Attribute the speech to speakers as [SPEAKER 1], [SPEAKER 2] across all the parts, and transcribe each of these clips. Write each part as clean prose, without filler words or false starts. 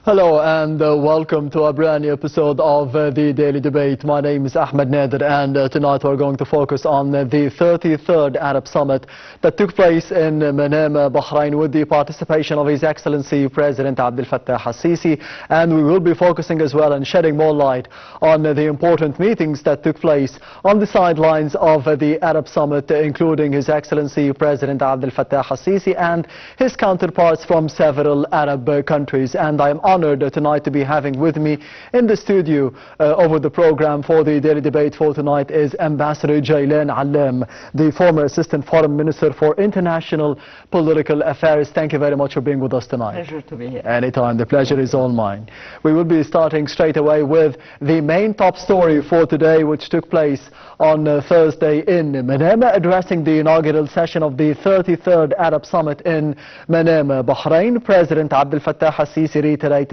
[SPEAKER 1] Hello and welcome to a brand new episode of the Daily Debate. My name is Ahmed Nader, and tonight we're going to focus on the 33rd Arab Summit that took place in Manama, Bahrain, with the participation of His Excellency President Abdel Fattah al-Sisi, and we will be focusing as well and shedding more light on the important meetings that took place on the sidelines of the Arab Summit, including His Excellency President Abdel Fattah al-Sisi and his counterparts from several Arab countries. And I am honored tonight to be having with me in the studio over the program for the Daily Debate for tonight is Ambassador Jilan Allam, the former Assistant Foreign Minister for International Political Affairs. Thank you very much for being with us tonight.
[SPEAKER 2] Pleasure to be here.
[SPEAKER 1] Anytime. The pleasure is all mine. We will be starting straight away with the main top story for today, which took place on Thursday in Manama, addressing the inaugural session of the 33rd Arab Summit in Manama, Bahrain. President Abdel Fattah al-Sisi reiterated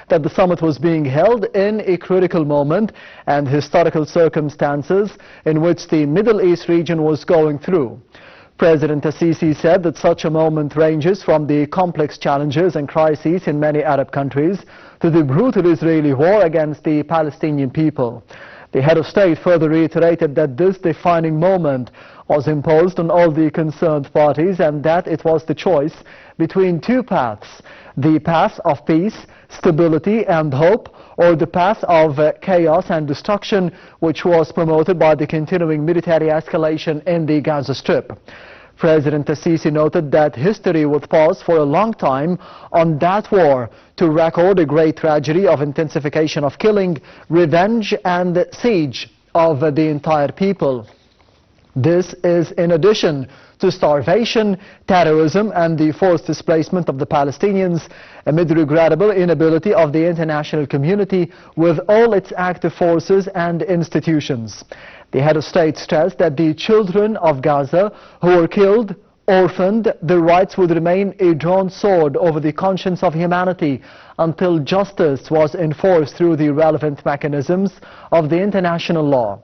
[SPEAKER 1] that the summit was being held in a critical moment and historical circumstances in which the Middle East region was going through. President al-Sisi said that such a moment ranges from the complex challenges and crises in many Arab countries to the brutal Israeli war against the Palestinian people. The head of state further reiterated that this defining moment was imposed on all the concerned parties and that it was the choice between two paths: the path of peace, stability and hope, or the path of chaos and destruction, which was promoted by the continuing military escalation in the Gaza Strip. President al-Sisi noted that history would pause for a long time on that war to record a great tragedy of intensification of killing, revenge and siege of the entire people. This is in addition to starvation, terrorism and the forced displacement of the Palestinians amid the regrettable inability of the international community with all its active forces and institutions. The head of state stressed that the children of Gaza who were killed, orphaned, their rights would remain a drawn sword over the conscience of humanity until justice was enforced through the relevant mechanisms of the international law.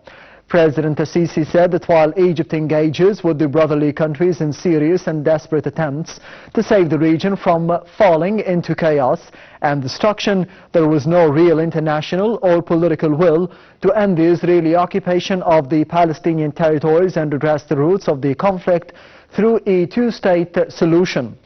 [SPEAKER 1] President al-Sisi said that while Egypt engages with the brotherly countries in serious and desperate attempts to save the region from falling into chaos and destruction, there was no real international or political will to end the Israeli occupation of the Palestinian territories and address the roots of the conflict through a two-state solution.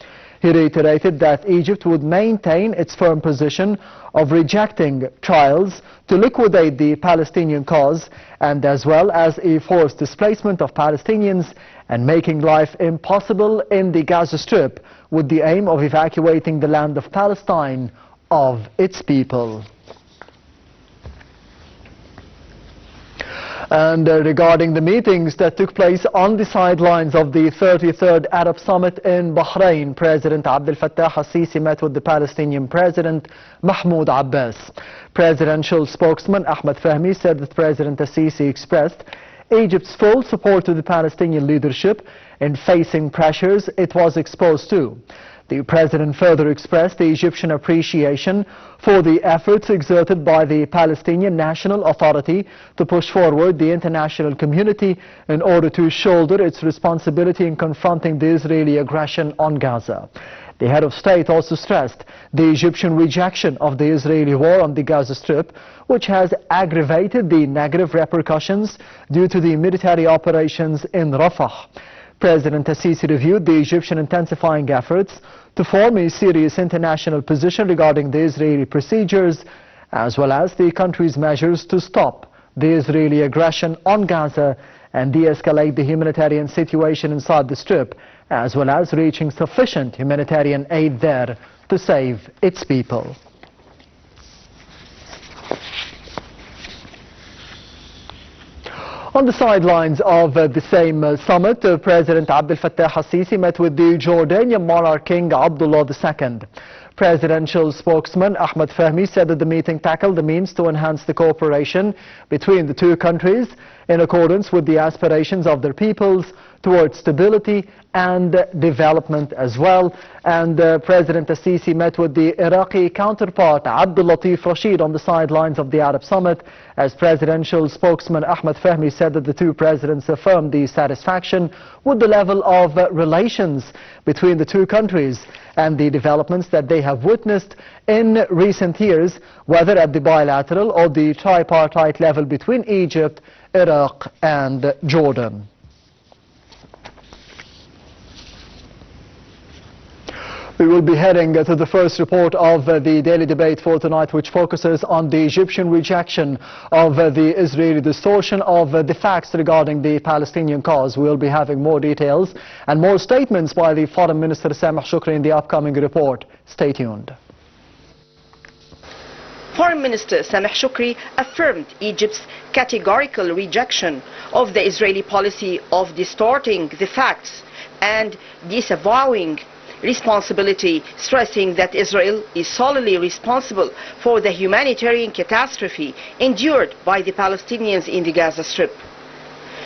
[SPEAKER 1] He reiterated that Egypt would maintain its firm position of rejecting trials to liquidate the Palestinian cause and as well as a forced displacement of Palestinians and making life impossible in the Gaza Strip with the aim of evacuating the land of Palestine of its people. And regarding the meetings that took place on the sidelines of the 33rd Arab Summit in Bahrain, President Abdel Fattah al-Sisi met with the Palestinian President Mahmoud Abbas. Presidential spokesman Ahmed Fahmy said that President al-Sisi expressed Egypt's full support to the Palestinian leadership in facing pressures it was exposed to. The President further expressed the Egyptian appreciation for the efforts exerted by the Palestinian National Authority to push forward the international community in order to shoulder its responsibility in confronting the Israeli aggression on Gaza. The head of state also stressed the Egyptian rejection of the Israeli war on the Gaza Strip, which has aggravated the negative repercussions due to the military operations in Rafah. President al-Sisi reviewed the Egyptian intensifying efforts to form a serious international position regarding the Israeli procedures, as well as the country's measures to stop the Israeli aggression on Gaza and de-escalate the humanitarian situation inside the Strip, as well as reaching sufficient humanitarian aid there to save its people. On the sidelines of the same summit, President Abdel Fattah al-Sisi met with the Jordanian monarch King Abdullah II. Presidential spokesman Ahmed Fahmy said that the meeting tackled the means to enhance the cooperation between the two countries in accordance with the aspirations of their peoples towards stability and development as well. And President Al-Sisi met with the Iraqi counterpart Abdul Latif Rashid on the sidelines of the Arab Summit, as presidential spokesman Ahmed Fahmy said that the two presidents affirmed the satisfaction with the level of relations between the two countries and the developments that they have witnessed in recent years, whether at the bilateral or the tripartite level between Egypt, Iraq and Jordan. We will be heading to the first report of the daily debate for tonight, which focuses on the Egyptian rejection of the Israeli distortion of the facts regarding the Palestinian cause. We will be having more details and more statements by the Foreign Minister Sameh Shoukry in the upcoming report. Stay tuned.
[SPEAKER 2] Foreign Minister Sameh Shoukry affirmed Egypt's categorical rejection of the Israeli policy of distorting the facts and disavowing responsibility, stressing that Israel is solely responsible for the humanitarian catastrophe endured by the Palestinians in the Gaza Strip.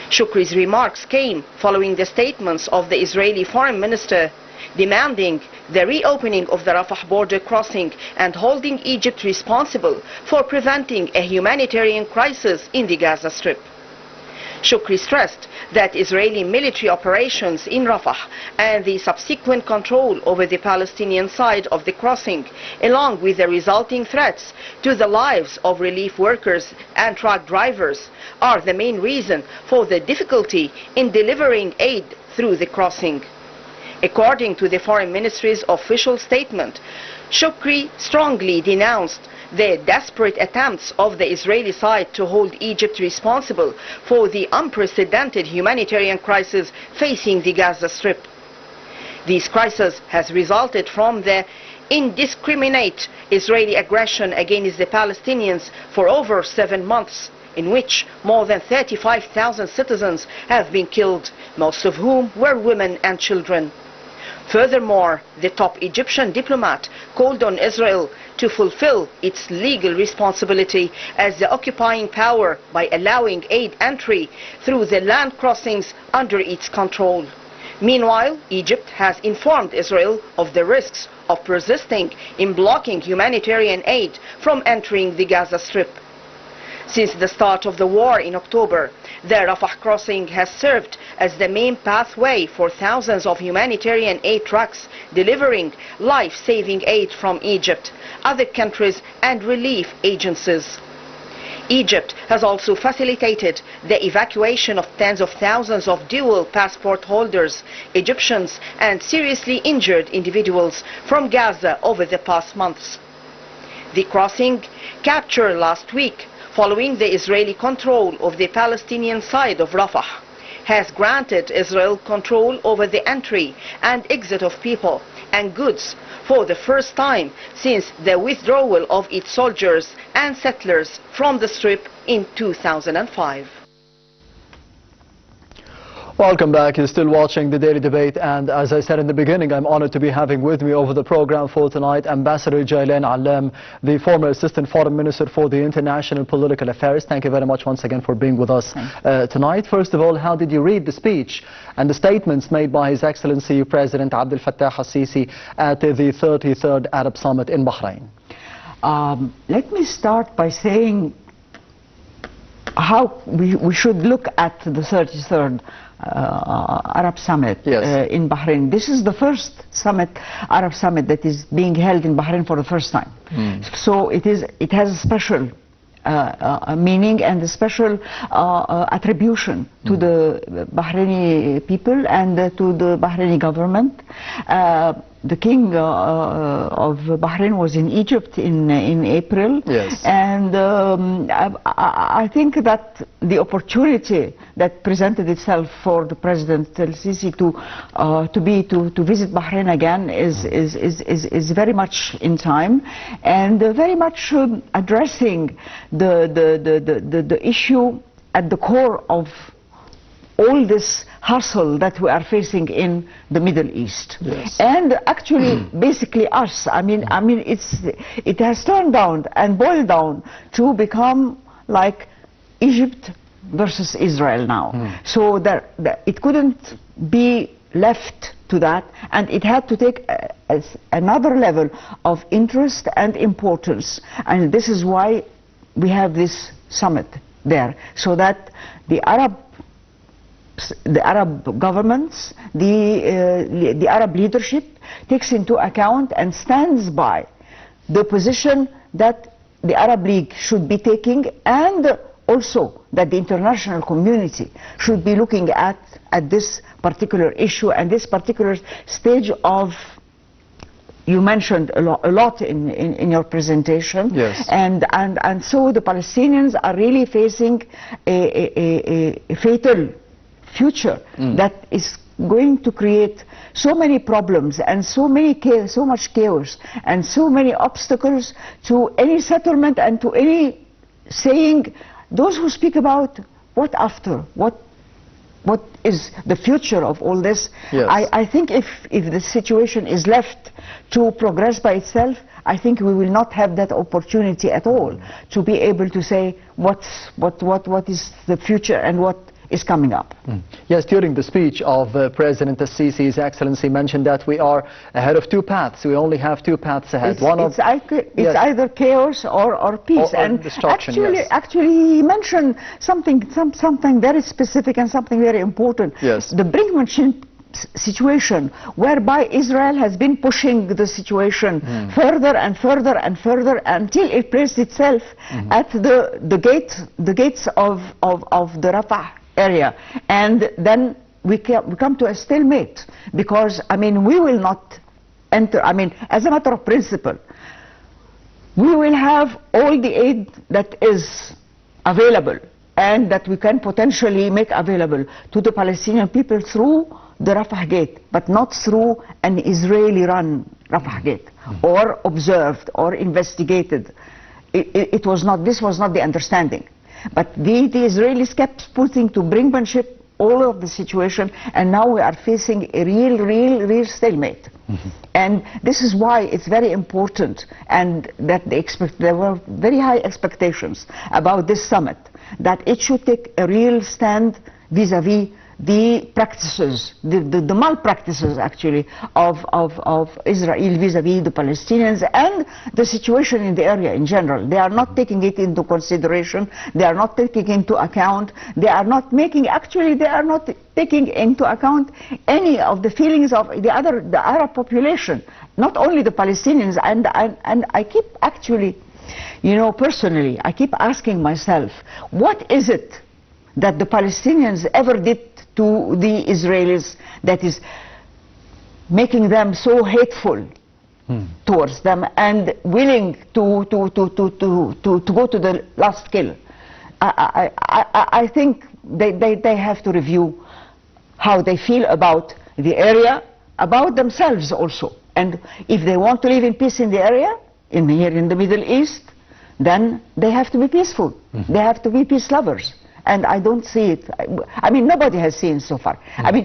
[SPEAKER 2] Shoukry's remarks came following the statements of the Israeli Foreign Minister demanding the reopening of the Rafah border crossing and holding Egypt responsible for preventing a humanitarian crisis in the Gaza Strip. Shoukry stressed that Israeli military operations in Rafah and the subsequent control over the Palestinian side of the crossing, along with the resulting threats to the lives of relief workers and truck drivers, are the main reason for the difficulty in delivering aid through the crossing. According to the Foreign Ministry's official statement, Shoukry strongly denounced the desperate attempts of the Israeli side to hold Egypt responsible for the unprecedented humanitarian crisis facing the Gaza Strip. This crisis has resulted from the indiscriminate Israeli aggression against the Palestinians for over 7 months, in which more than 35,000 citizens have been killed, most of whom were women and children. Furthermore, the top Egyptian diplomat called on Israel to fulfill its legal responsibility as the occupying power by allowing aid entry through the land crossings under its control. Meanwhile, Egypt has informed Israel of the risks of persisting in blocking humanitarian aid from entering the Gaza Strip. Since the start of the war in October, the Rafah crossing has served as the main pathway for thousands of humanitarian aid trucks delivering life-saving aid from Egypt, other countries and relief agencies. Egypt has also facilitated the evacuation of tens of thousands of dual passport holders, Egyptians and seriously injured individuals from Gaza over the past months. The crossing, captured last week following the Israeli control of the Palestinian side of Rafah, has granted Israel control over the entry and exit of people and goods for the first time since the withdrawal of its soldiers and settlers from the Strip in 2005.
[SPEAKER 1] Welcome back. You're still watching the Daily Debate, and as I said in the beginning, I'm honored to be having with me over the program for tonight Ambassador Jilan Allam, the former Assistant Foreign Minister for the International Political Affairs. Thank you very much once again for being with us tonight. First of all, how did you read the speech and the statements made by His Excellency President Abdel Fattah al-Sisi at the 33rd Arab Summit in Bahrain?
[SPEAKER 3] Let me start by saying how we should look at the 33rd Arab Summit in Bahrain. This is the first Arab Summit that is being held in Bahrain for the first time. So it has a special meaning and a special attribution to the Bahraini people and to the Bahraini government. The king of Bahrain was in Egypt in April, and I think that the opportunity that presented itself for the President Al-Sisi to visit Bahrain again is very much in time, and very much addressing the issue at the core of all this hustle that we are facing in the Middle East, and actually basically us. I mean it has turned down and boiled down to become like Egypt versus Israel now. So it couldn't be left to that, and it had to take another level of interest and importance, and this is why we have this summit there, so that the Arab governments, the Arab leadership takes into account and stands by the position that the Arab League should be taking, and also that the international community should be looking at this particular issue and this particular stage of, you mentioned a lot in your presentation.
[SPEAKER 1] Yes.
[SPEAKER 3] And so the Palestinians are really facing a fatal future that is going to create so many problems and so much chaos and so many obstacles to any settlement and to any saying. Those who speak about what after, what is the future of all this,
[SPEAKER 1] yes.
[SPEAKER 3] I think if the situation is left to progress by itself, I think we will not have that opportunity at all to be able to say what is the future and what is coming up.
[SPEAKER 1] Yes, during the speech of President Al-Sisi, His Excellency mentioned that we are ahead of two paths. We only have two paths ahead.
[SPEAKER 3] It's either chaos or peace.
[SPEAKER 1] Or destruction,
[SPEAKER 3] actually, he mentioned something very specific and something very important.
[SPEAKER 1] Yes.
[SPEAKER 3] The brinkmanship situation, whereby Israel has been pushing the situation further and further and further until it placed itself at the gates of the Rafah area, and then we come to a stalemate, because we will not enter. As a matter of principle, we will have all the aid that is available and that we can potentially make available to the Palestinian people through the Rafah gate, but not through an Israeli-run Rafah gate, or observed or investigated. This was not the understanding. But the Israelis kept putting to brinkmanship all of the situation, and now we are facing a real stalemate. And this is why it's very important, and that there were very high expectations about this summit, that it should take a real stand vis-à-vis the practices, the malpractices actually of Israel vis-à-vis the Palestinians and the situation in the area in general. They are not taking it into consideration, they are not taking into account, they are not taking into account any of the feelings of the Arab population, not only the Palestinians. And I keep actually, personally, I keep asking myself, what is it that the Palestinians ever did to the Israelis that is making them so hateful towards them and willing to go to the last kill? I think they have to review how they feel about the area, about themselves also. And if they want to live in peace in the area, here in the Middle East, then they have to be peaceful. They have to be peace lovers. And I don't see it. Nobody has seen so far.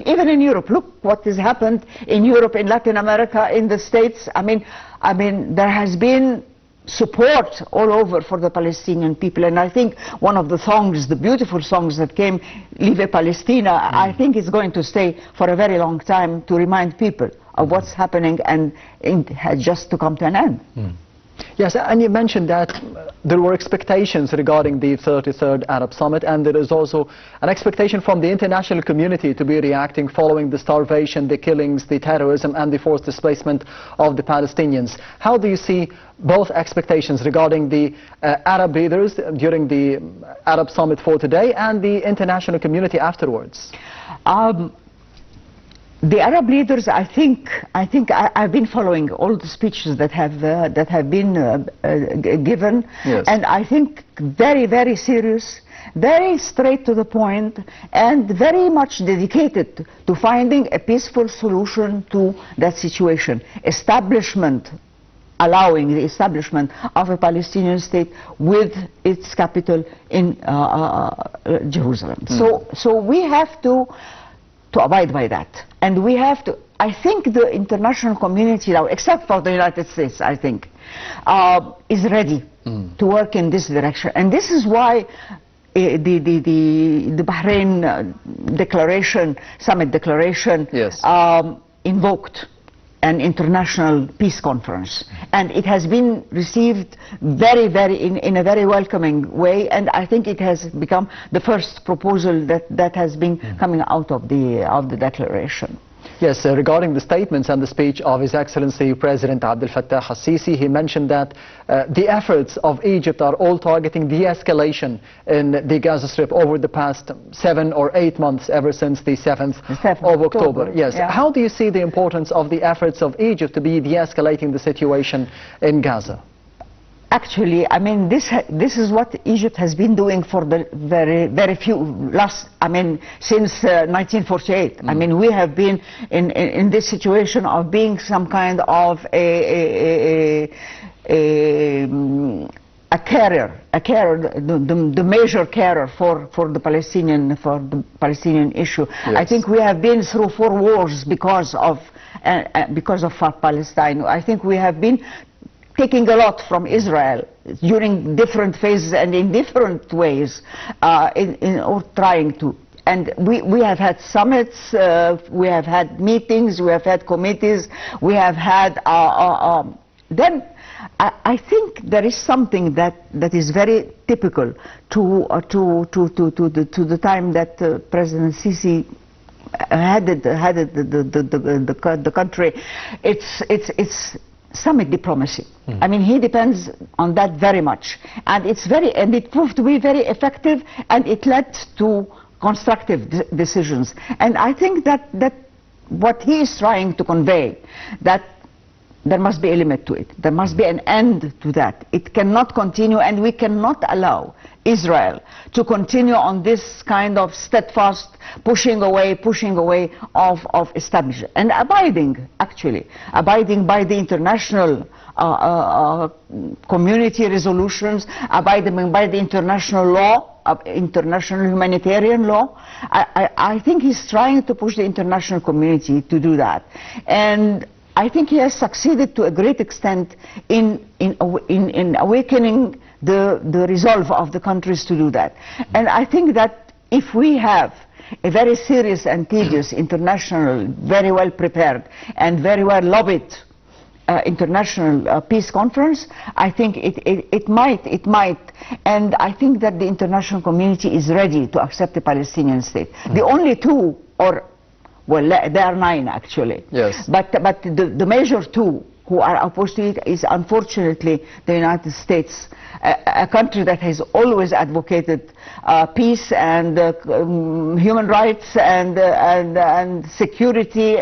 [SPEAKER 3] Even in Europe, look what has happened in Europe, in Latin America, in the States. There has been support all over for the Palestinian people. And I think one of the songs, the beautiful songs that came, Live Palestina, I think is going to stay for a very long time to remind people of what's happening, and it has just to come to an end.
[SPEAKER 1] Yes, and you mentioned that there were expectations regarding the 33rd Arab Summit, and there is also an expectation from the international community to be reacting following the starvation, the killings, the terrorism, and the forced displacement of the Palestinians. How do you see both expectations regarding the Arab leaders during the Arab Summit for today and the international community afterwards?
[SPEAKER 3] The Arab leaders, I think I've been following all the speeches that have been given,
[SPEAKER 1] yes.
[SPEAKER 3] And I think very, very serious, very straight to the point, and very much dedicated to finding a peaceful solution to that situation. Allowing the establishment of a Palestinian state with its capital in Jerusalem. So we have to abide by that. And we have to, I think the international community now, except for the United States, I think, is ready to work in this direction. And this is why the Bahrain declaration, summit declaration,
[SPEAKER 1] yes,
[SPEAKER 3] invoked an international peace conference, and it has been received in a very welcoming way, and I think it has become the first proposal that has been coming out of the declaration.
[SPEAKER 1] Yes, regarding the statements and the speech of His Excellency President Abdel Fattah al-Sisi, he mentioned that the efforts of Egypt are all targeting de-escalation in the Gaza Strip over the past 7 or 8 months, ever since the 7th of October. Yes.
[SPEAKER 3] Yeah.
[SPEAKER 1] How do you see the importance of the efforts of Egypt to be de-escalating the situation in Gaza?
[SPEAKER 3] Actually, I mean, this is what Egypt has been doing for the very few since 1948. I mean, we have been in this situation of being some kind of a carrier, the major carrier for the Palestinian issue.
[SPEAKER 1] Yes.
[SPEAKER 3] I think we have been through 4 wars because of Palestine. I think we have been taking a lot from Israel during different phases and in different ways, or trying to. And we have had summits, we have had meetings, we have had committees, we have had. Then I think there is something that is very typical to the time that President Sisi headed the country. It's summit diplomacy. I mean, he depends on that very much, and it proved to be very effective, and it led to constructive decisions. And I think that what he is trying to convey, that there must be a limit to it. There must be an end to that. It cannot continue, and we cannot allow Israel to continue on this kind of steadfast pushing away of establishment, and abiding by the international community resolutions, abiding by the international law, international humanitarian law. I think he's trying to push the international community to do that, and I think he has succeeded to a great extent in awakening the resolve of the countries to do that. And I think that if we have a very serious and tedious international, very well prepared and very well lobbied international peace conference, I think it might, and I think that the international community is ready to accept the Palestinian state. The only 2, or well, there are 9 actually.
[SPEAKER 1] Yes.
[SPEAKER 3] But the major 2 who are opposed to it is unfortunately the United States, a country that has always advocated peace and human rights and security,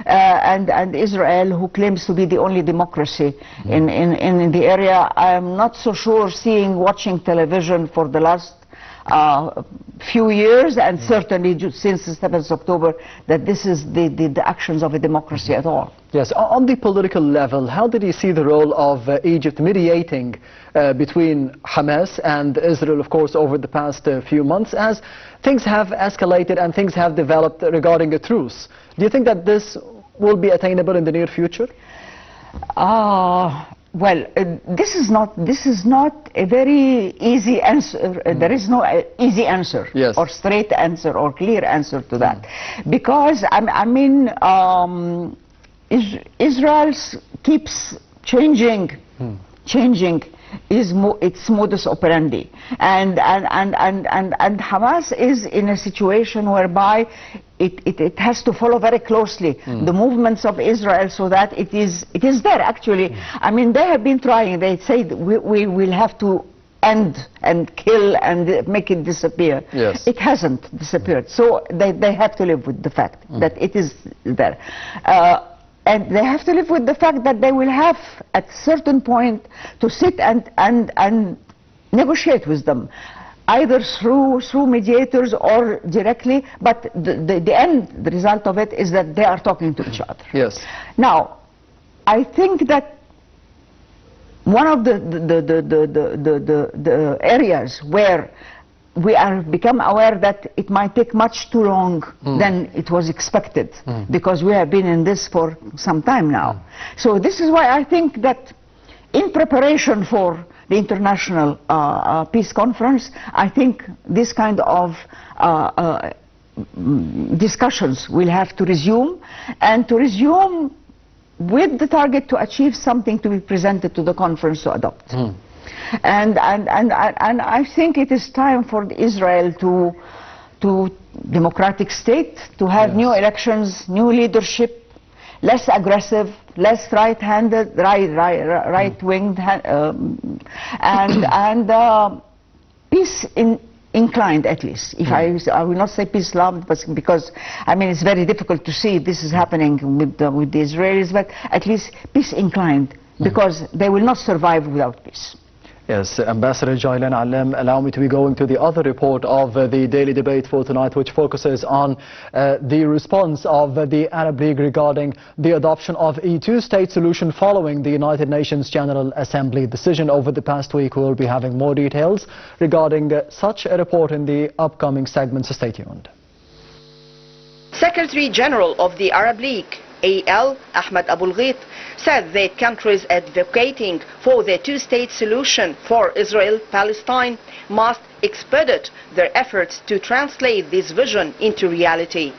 [SPEAKER 3] and Israel, who claims to be the only democracy in the area. I'm not so sure, watching television for the last few years, and certainly since the 7th of October, that this is the actions of a democracy at all.
[SPEAKER 1] Yes, on the political level, how did you see the role of Egypt mediating between Hamas and Israel, of course, over the past few months, as things have escalated and things have developed regarding a truce? Do you think that this will be attainable in the near future?
[SPEAKER 3] Well, this is not a very easy answer. There is no easy answer,
[SPEAKER 1] yes,
[SPEAKER 3] or straight answer or clear answer to that, because I mean, Israel keeps changing its modus operandi, and Hamas is in a situation whereby it has to follow very closely the movements of Israel, so that it is there actually. I mean, they have been trying. They say we will have to end and kill and make it disappear.
[SPEAKER 1] Yes.
[SPEAKER 3] It hasn't disappeared, so they have to live with the fact that it is there. And they have to live with the fact that they will have, at a certain point, to sit and negotiate with them, either through mediators or directly. But the result of it is that they are talking to each other.
[SPEAKER 1] Yes.
[SPEAKER 3] Now, I think that one of the areas where we are become aware that it might take much too long than it was expected, because we have been in this for some time now. So this is why I think that in preparation for the international peace conference, I think this kind of discussions will have to resume, and to resume with the target to achieve something to be presented to the conference to adopt. And I think it is time for Israel to democratic state, to have new elections, new leadership, less aggressive, less right-handed, right-winged, and peace inclined, at least. If I will not say peace loved, but because I mean it's very difficult to see this is happening with the Israelis, but at least peace inclined, because they will not survive without peace.
[SPEAKER 1] Yes, Ambassador Jilan Allam, allow me to be going to the other report of the daily debate for tonight, which focuses on the response of the Arab League regarding the adoption of a two-state solution following the United Nations General Assembly decision over the past week. We will be having more details regarding such a report in the upcoming segments. Stay tuned.
[SPEAKER 2] Secretary General of the Arab League, AL, Ahmed Abul Ghait, said that countries advocating for the two-state solution for Israel-Palestine must expedite their efforts to translate this vision into reality.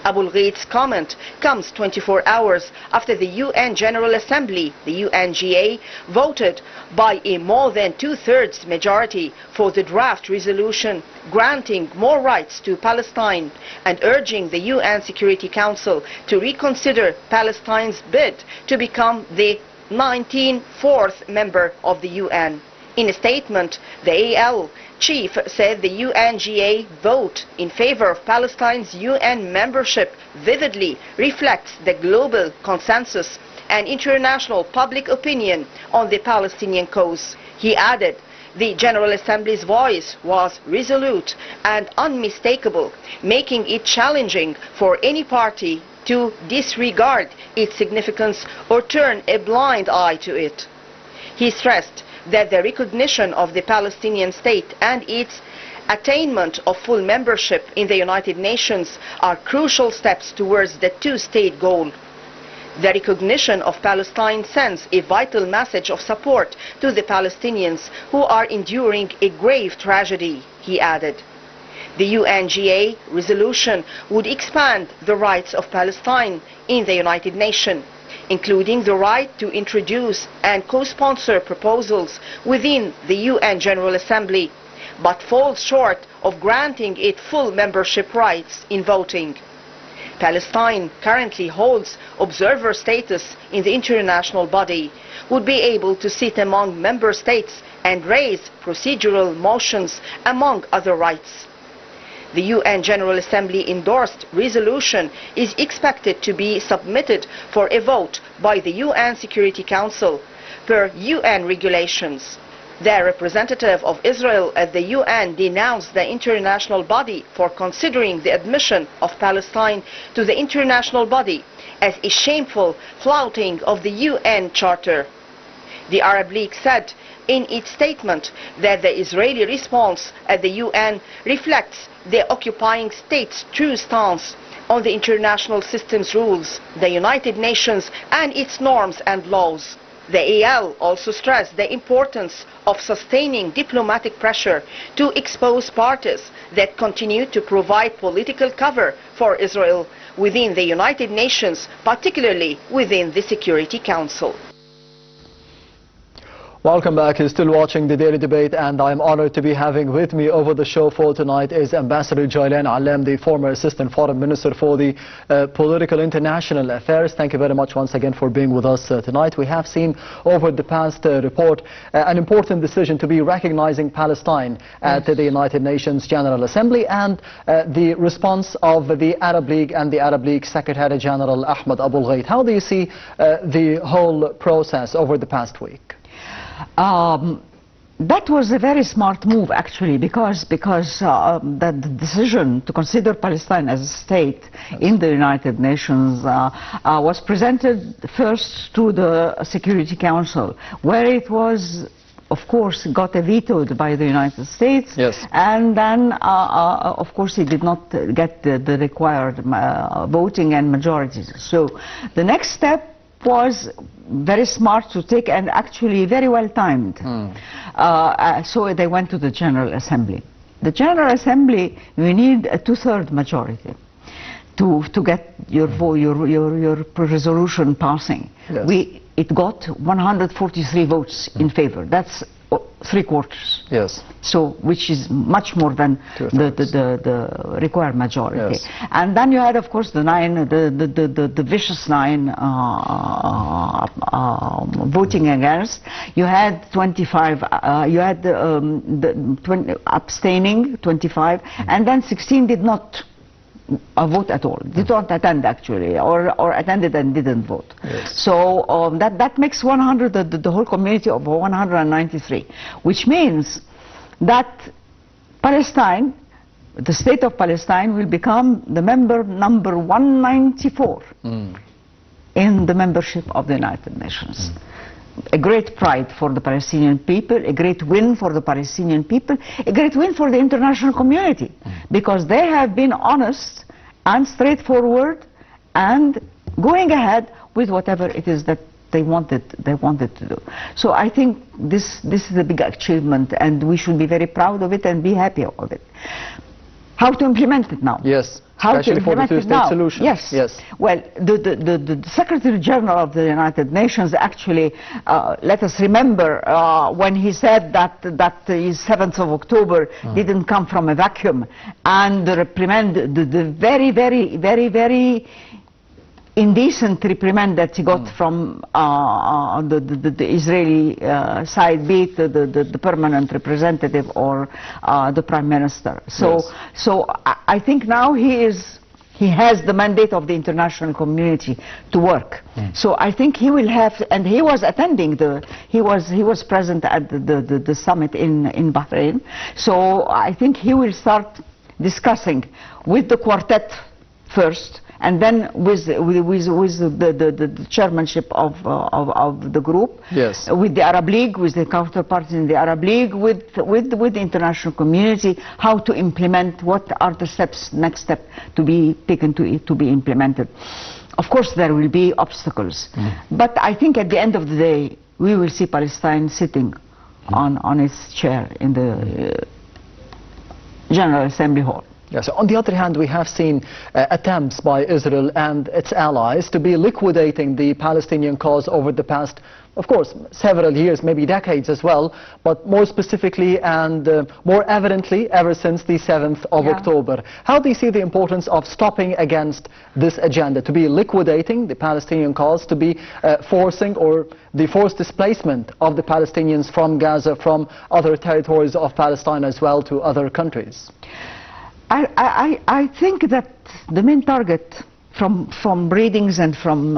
[SPEAKER 2] Abul Ghait's comment comes 24 hours after the UN General Assembly, the UNGA, voted by a more than two-thirds majority for the draft resolution granting more rights to Palestine and urging the UN Security Council to reconsider Palestine's bid to become the 94th member of the UN. In a statement, the AL chief said the UNGA vote in favor of Palestine's UN membership vividly reflects the global consensus and international public opinion on the Palestinian cause. He added, the General Assembly's voice was resolute and unmistakable, making it challenging for any party to disregard its significance or turn a blind eye to it. He stressed that the recognition of the Palestinian state and its attainment of full membership in the United Nations are crucial steps towards the two-state goal. The recognition of Palestine sends a vital message of support to the Palestinians who are enduring a grave tragedy, he added. The UNGA resolution would expand the rights of Palestine in the United Nations, including the right to introduce and co-sponsor proposals within the UN General Assembly, but falls short of granting it full membership rights in voting. Palestine currently holds observer status in the international body, would be able to sit among member states and raise procedural motions among other rights. The UN General Assembly endorsed resolution is expected to be submitted for a vote by the UN Security Council per UN regulations. The representative of Israel at the UN denounced the international body for considering the admission of Palestine to the international body as a shameful flouting of the UN Charter. The Arab League said in its statement that the Israeli response at the UN reflects the occupying state's true stance on the international system's rules, the United Nations and its norms and laws. The AL also stressed the importance of sustaining diplomatic pressure to expose parties that continue to provide political cover for Israel within the United Nations, particularly within the Security Council.
[SPEAKER 1] Welcome back. You're still watching the daily debate, and I'm honored to be having with me over the show for tonight is Ambassador Jilan Allam, the former Assistant Foreign Minister for the Political International Affairs. Thank you very much once again for being with us tonight. We have seen over the past report an important decision to be recognizing Palestine at the United Nations General Assembly, and the response of the Arab League and the Arab League Secretary General Ahmed Abul Ghait. How do you see the whole process over the past week?
[SPEAKER 3] That was a very smart move, actually, because the decision to consider Palestine as a state in the United Nations was presented first to the Security Council, where it was, of course, got vetoed by the United States.
[SPEAKER 1] Yes.
[SPEAKER 3] And then, of course, it did not get the required voting and majorities. So the next step was very smart to take and actually very well timed. So they went to the General Assembly. The General Assembly, we need a 2/3 majority to get your resolution passing.
[SPEAKER 1] Yes.
[SPEAKER 3] It got 143 votes in favor. That's 3/4.
[SPEAKER 1] Yes.
[SPEAKER 3] So, which is much more than the required majority.
[SPEAKER 1] Yes.
[SPEAKER 3] And then you had, of course, the vicious 9 voting against. You had 25. You had the 20 abstaining, 25, and then 16 did not vote at all. Did not attend actually, or attended and didn't vote.
[SPEAKER 1] Yes.
[SPEAKER 3] So that makes 100 the whole community of 193, which means that Palestine, the state of Palestine, will become the member number 194 in the membership of the United Nations. A great pride for the Palestinian people, a great win for the Palestinian people, a great win for the international community, because they have been honest and straightforward and going ahead with whatever it is that they wanted to do. So I think this is a big achievement, and we should be very proud of it and be happy of it. How to implement it now?
[SPEAKER 1] Yes.
[SPEAKER 3] How
[SPEAKER 1] Especially
[SPEAKER 3] to
[SPEAKER 1] for the
[SPEAKER 3] implement it
[SPEAKER 1] two-state
[SPEAKER 3] now?
[SPEAKER 1] solution.
[SPEAKER 3] Yes.
[SPEAKER 1] Yes.
[SPEAKER 3] Well, the Secretary General of the United Nations actually, let us remember when he said that the 7th of October didn't come from a vacuum, and reprimand the very indecent reprimand that he got from the Israeli side, be it the permanent representative or the Prime Minister. So,
[SPEAKER 1] yes.
[SPEAKER 3] So I think now he has the mandate of the international community to work. So I think he will have, and he was attending he was present at the summit in Bahrain. So I think he will start discussing with the quartet first, and then with the chairmanship of the group,
[SPEAKER 1] yes,
[SPEAKER 3] with the Arab League, with the counterparts in the Arab League, with the international community, how to implement, what are the next step to be taken to be implemented. Of course there will be obstacles, but I think at the end of the day we will see Palestine sitting on its chair in the General Assembly Hall.
[SPEAKER 1] Yes. On the other hand, we have seen attempts by Israel and its allies to be liquidating the Palestinian cause over the past, of course, several years, maybe decades as well, but more specifically and more evidently ever since the 7th of October. How do you see the importance of stopping against this agenda, to be liquidating the Palestinian cause, to be forcing or the forced displacement of the Palestinians from Gaza, from other territories of Palestine as well, to other countries?
[SPEAKER 3] I think that the main target from readings and from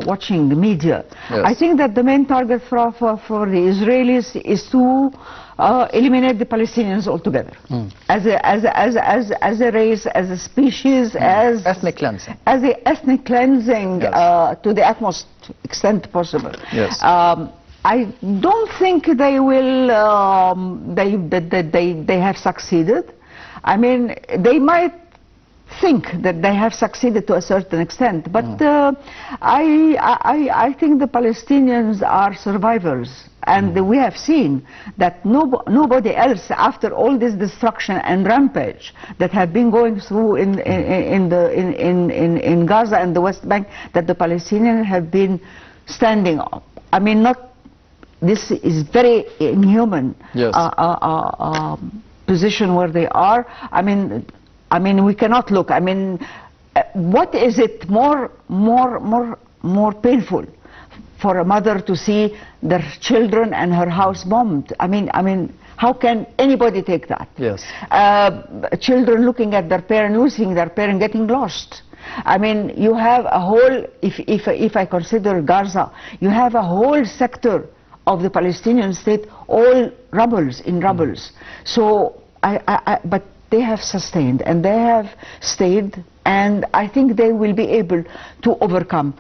[SPEAKER 3] watching the media, I think that the main target for the Israelis is to eliminate the Palestinians altogether, as a race, as a species, as
[SPEAKER 1] ethnic cleansing,
[SPEAKER 3] as a ethnic cleansing to the utmost extent possible.
[SPEAKER 1] Yes.
[SPEAKER 3] I don't think they will. They have succeeded. I mean, they might think that they have succeeded to a certain extent, but I think the Palestinians are survivors, and we have seen that nobody else, after all this destruction and rampage that have been going through in Gaza and the West Bank, that the Palestinians have been standing up. I mean, this is very inhuman.
[SPEAKER 1] Yes.
[SPEAKER 3] Position where they are. I mean, we cannot look. I mean, what is it more painful for a mother to see their children and her house bombed? I mean, how can anybody take that?
[SPEAKER 1] Yes.
[SPEAKER 3] Children looking at their parent, losing their parent, getting lost. I mean, you have a whole. If I consider Gaza, you have a whole sector of the Palestinian state, all rubbles. So but they have sustained and they have stayed, and I think they will be able to overcome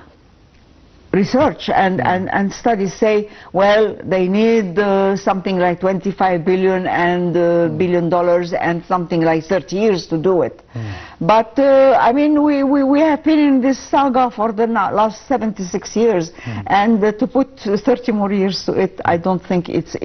[SPEAKER 3] research and studies say, well, they need something like 25 billion and $1 billion and something like 30 years to do it. But I mean, we have been in this saga for the last 76 years, and to put 30 more years to it, I don't think it's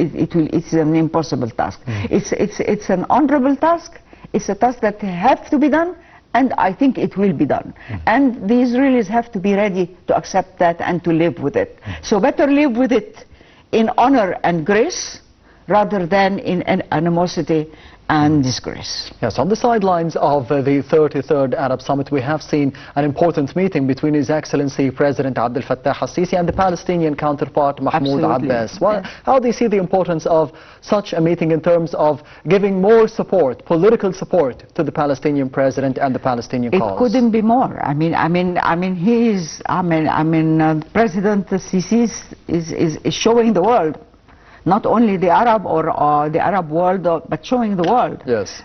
[SPEAKER 3] an impossible task. It's an honorable task. It's a task that has to be done. And I think it will be done. And the Israelis have to be ready to accept that and to live with it. So better live with it in honor and grace rather than in animosity and disgrace.
[SPEAKER 1] Yes, on the sidelines of the 33rd Arab Summit, we have seen an important meeting between His Excellency President Abdel Fattah al-Sisi and the Palestinian counterpart Mahmoud Abbas. Well, how do you see the importance of such a meeting in terms of giving more support, political support, to the Palestinian president and the Palestinian cause?
[SPEAKER 3] It couldn't be more. President Sisi is showing the world, not only the Arab or the Arab world, but showing the world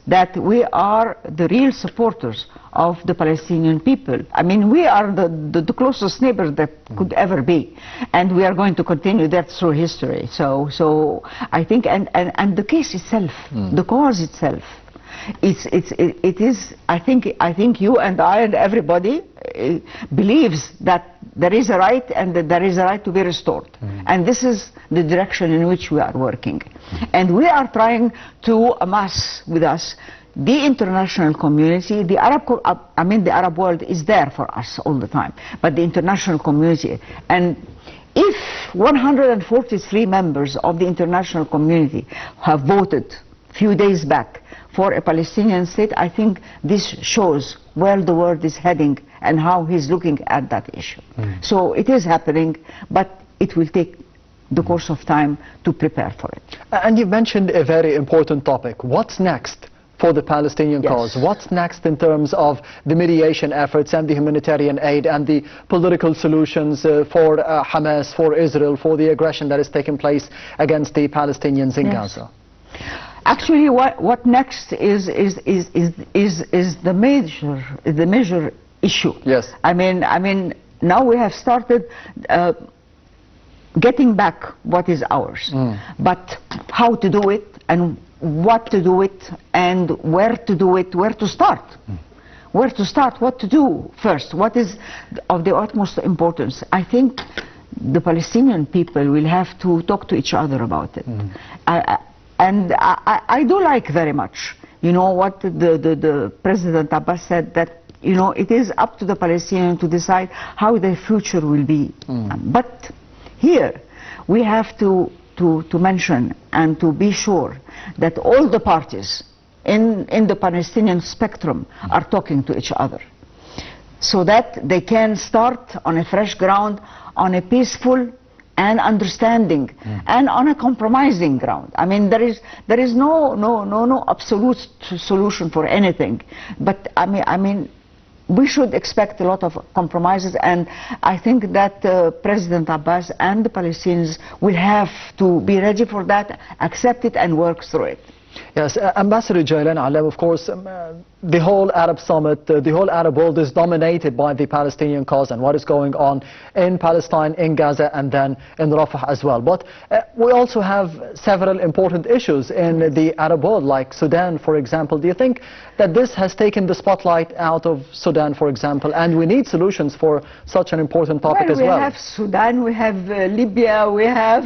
[SPEAKER 3] that we are the real supporters of the Palestinian people. I mean, we are the closest neighbors that could ever be, and we are going to continue that through history. So I think, and the case itself, the cause itself, it is. I think you and I and everybody believes that there is a right and that there is a right to be restored, and this is the direction in which we are working, and we are trying to amass with us the international community. The Arab world is there for us all the time, but the international community. And if 143 members of the international community have voted a few days back for a Palestinian state, I think this shows where the world is heading and how he's looking at that issue. So it is happening, but it will take the course of time to prepare for it.
[SPEAKER 1] And you mentioned a very important topic. What's next for the Palestinian cause? What's next in terms of the mediation efforts and the humanitarian aid and the political solutions for Hamas, for Israel, for the aggression that is taking place against the Palestinians in Gaza?
[SPEAKER 3] Actually, what next is the major issue.
[SPEAKER 1] Yes.
[SPEAKER 3] I mean, now we have started getting back what is ours, but how to do it and what to do it and where to do it, where to start. Where to start, what to do first, what is of the utmost importance. I think the Palestinian people will have to talk to each other about it. And I do like very much, you know, what the President Abbas said, that, you know, it is up to the Palestinians to decide how their future will be. But here we have to mention and to be sure that all the parties in the Palestinian spectrum are talking to each other, so that they can start on a fresh ground, on a peaceful and understanding and on a compromising ground. I mean, there is no absolute solution for anything, but I mean we should expect a lot of compromises, and I think that President Abbas and the Palestinians will have to be ready for that, accept it and work through it.
[SPEAKER 1] Yes, Ambassador Jilan, Allam, of course, the whole Arab Summit, the whole Arab world is dominated by the Palestinian cause and what is going on in Palestine, in Gaza, and then in Rafah as well. But we also have several important issues in the Arab world, like Sudan, for example. Do you think that this has taken the spotlight out of Sudan, for example, and we need solutions for such an important topic as well?
[SPEAKER 3] We have Sudan, we have Libya, we have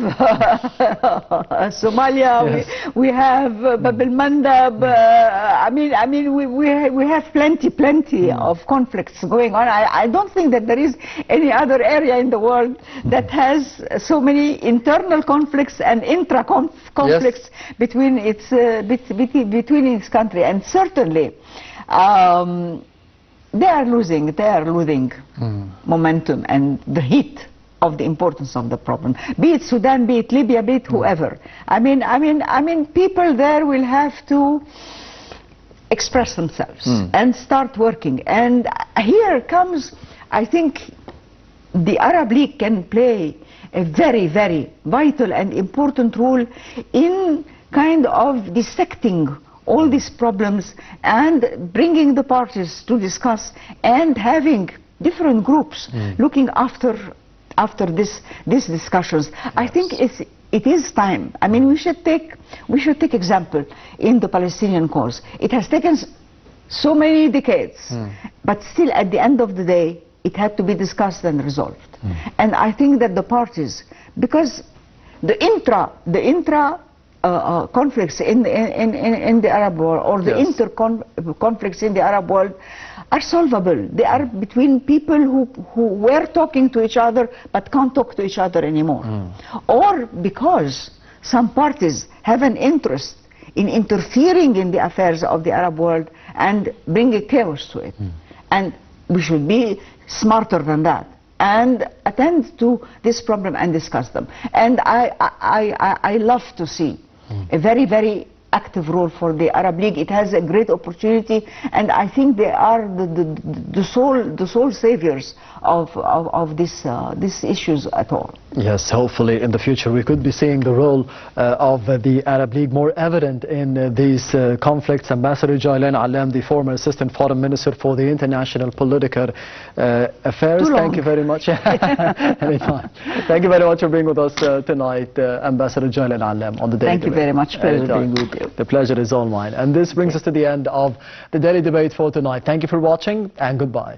[SPEAKER 3] Somalia, we have Bab el-Mandab. I mean, we have plenty of conflicts going on. I don't think that there is any other area in the world that has so many internal conflicts and intra-conflicts between its country. And certainly, they are losing momentum and the heat of the importance of the problem, be it Sudan, be it Libya, be it whoever. I mean, people there will have to express themselves and start working. And here comes, I think, the Arab League can play a very, very vital and important role in kind of dissecting all these problems and bringing the parties to discuss and having different groups looking after after these discussions, I think it is time. I mean, we should take example in the Palestinian cause. It has taken so many decades, but still at the end of the day, it had to be discussed and resolved. And I think that the parties, because the intra conflicts in the Arab world, or the inter conflicts in the Arab world, are solvable. They are between people who were talking to each other but can't talk to each other anymore. Or because some parties have an interest in interfering in the affairs of the Arab world and bringing chaos to it. And we should be smarter than that and attend to this problem and discuss them. And I love to see a very, very active role for the Arab League. It has a great opportunity, and I think they are the sole saviors of these issues at all.
[SPEAKER 1] Yes, hopefully in the future we could be seeing the role of the Arab League more evident in these conflicts. Ambassador Jilan Allam, the former Assistant Foreign Minister for the International Political Affairs. Thank you very much. Anytime. Thank you very much for being with us tonight, Ambassador Jilan Allam, on the Daily Debate.
[SPEAKER 3] Thank you very much. Pleasure being with you.
[SPEAKER 1] The pleasure is all mine. And this brings us to the end of the Daily Debate for tonight. Thank you for watching, and goodbye.